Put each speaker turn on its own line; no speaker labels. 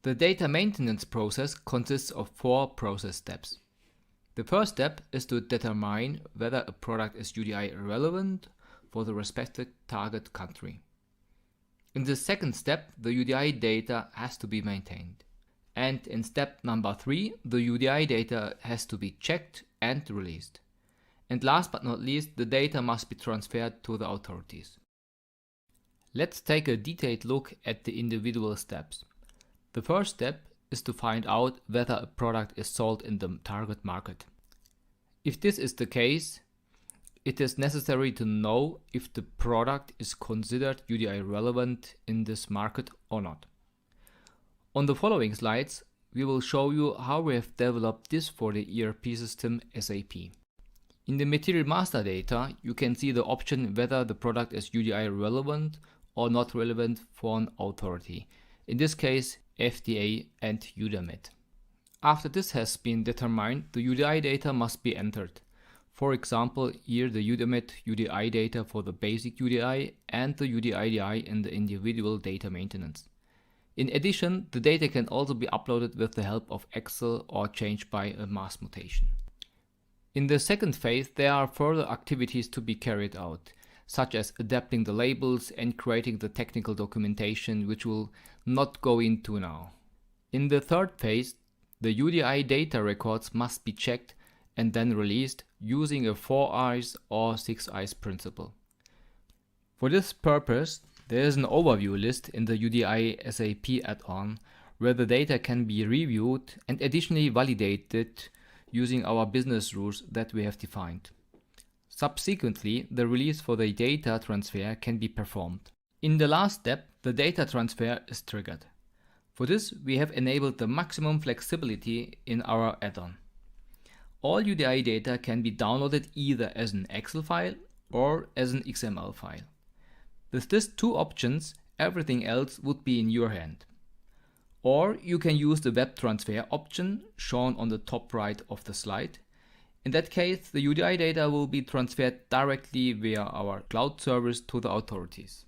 The data maintenance process consists of 4 process steps. The first step is to determine whether a product is UDI relevant for the respective target country. In the second step, the UDI data has to be maintained. And in step number 3, the UDI data has to be checked and released. And last but not least, the data must be transferred to the authorities. Let's take a detailed look at the individual steps. The first step is to find out whether a product is sold in the target market. If this is the case, it is necessary to know if the product is considered UDI relevant in this market or not. On the following slides, we will show you how we have developed this for the ERP system SAP. In the material master data, you can see the option whether the product is UDI relevant or not relevant for an authority. In this case, FDA and EUDAMED. After this has been determined, the UDI data must be entered. For example, here the EUDAMED UDI data for the basic UDI and the UDI in the individual data maintenance. In addition, the data can also be uploaded with the help of Excel or changed by a mass mutation. In the second phase, there are further activities to be carried out, such as adapting the labels and creating the technical documentation, which we'll not go into now. In the third phase, the UDI data records must be checked and then released using a 4 eyes or 6 eyes principle. For this purpose, there is an overview list in the UDI SAP add-on where the data can be reviewed and additionally validated using our business rules that we have defined. Subsequently, the release for the data transfer can be performed. In the last step, the data transfer is triggered. For this, we have enabled the maximum flexibility in our add-on. All UDI data can be downloaded either as an Excel file or as an XML file. With these 2 options, everything else would be in your hand. Or you can use the web transfer option shown on the top right of the slide. In that case, the UDI data will be transferred directly via our cloud service to the authorities.